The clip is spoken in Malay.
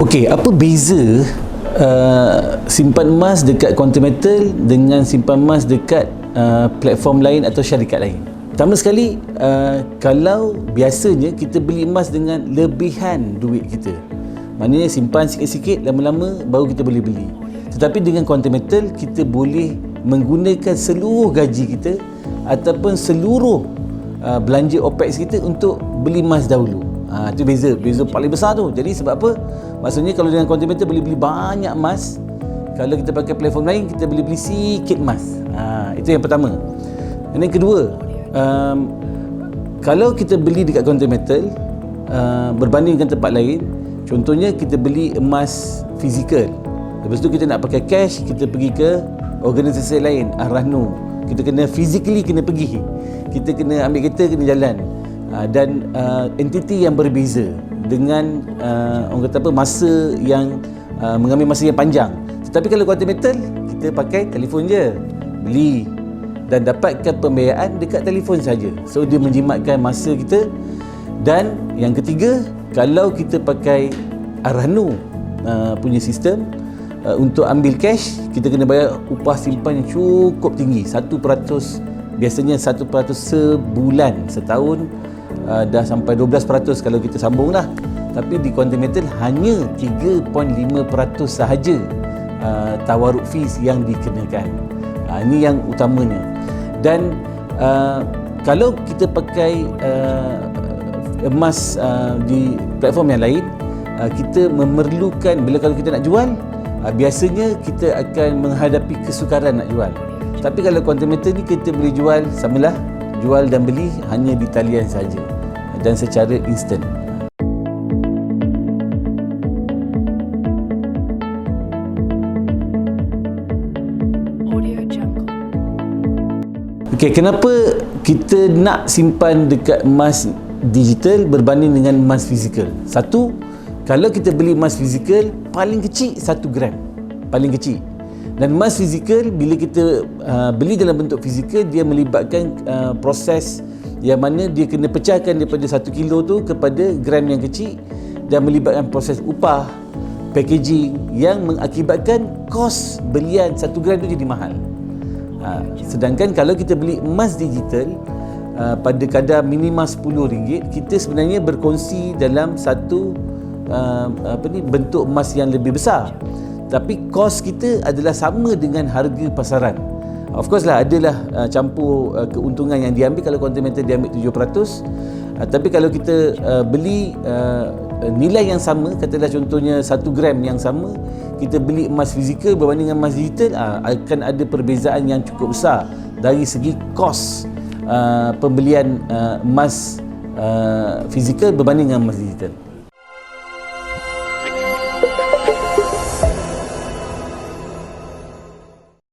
Okey, apa beza simpan emas dekat Quantum Metal dengan simpan emas dekat platform lain atau syarikat lain? Pertama sekali, kalau biasanya kita beli emas dengan lebihan duit kita, maknanya simpan sikit-sikit, lama-lama baru kita boleh beli. Tetapi dengan Quantum Metal, kita boleh menggunakan seluruh gaji kita ataupun seluruh belanja OPEX kita untuk beli emas dahulu. Itu beza paling besar tu. Jadi sebab apa? Maksudnya kalau dengan Quantum Metal boleh beli banyak emas, kalau kita pakai platform lain kita boleh beli sikit emas. Itu yang pertama. Dan yang kedua, kalau kita beli dekat Quantum Metal berbanding dengan tempat lain, contohnya kita beli emas fizikal, lepas tu kita nak pakai cash, kita pergi ke organisasi lain, Rahnu, kita kena physically kena pergi, kita kena ambil kereta, kena jalan, dan entiti yang berbeza dengan orang kata apa, masa yang mengambil masa yang panjang. Tetapi kalau Quantum Metal, kita pakai telefon je, beli dan dapatkan pembiayaan dekat telefon saja. So dia menjimatkan masa kita. Dan yang ketiga, kalau kita pakai Rahnu punya sistem, untuk ambil cash kita kena bayar upah simpan yang cukup tinggi, 1%, biasanya 1% sebulan, setahun dah sampai 12% kalau kita sambung lah. Tapi di Quantum Metal hanya 3.5% sahaja tawaruk fees yang dikenakan. Ini yang utamanya. Dan kalau kita pakai emas di platform yang lain, kita memerlukan, bila kalau kita nak jual, biasanya kita akan menghadapi kesukaran nak jual. Tapi kalau Quantum Metal ni kita boleh jual, samalah, jual dan beli hanya di talian saja dan secara instant. Okey, kenapa kita nak simpan dekat emas digital berbanding dengan emas fizikal? Satu, kalau kita beli emas fizikal, paling kecil 1 gram, paling kecil. Dan emas fizikal, bila kita beli dalam bentuk fizikal, dia melibatkan proses yang mana dia kena pecahkan daripada 1 kilo tu kepada gram yang kecil, dan melibatkan proses upah, packaging, yang mengakibatkan kos belian 1 gram tu jadi mahal. Sedangkan kalau kita beli emas digital pada kadar minima RM10, kita sebenarnya berkongsi dalam satu bentuk emas yang lebih besar, tapi kos kita adalah sama dengan harga pasaran. Of course lah, adalah campur keuntungan yang diambil. Kalau Quantum Metal diambil 7%, tapi kalau kita beli nilai yang sama, katalah contohnya 1 gram yang sama, kita beli emas fizikal berbanding dengan emas digital, akan ada perbezaan yang cukup besar dari segi kos pembelian emas fizikal berbanding dengan emas digital.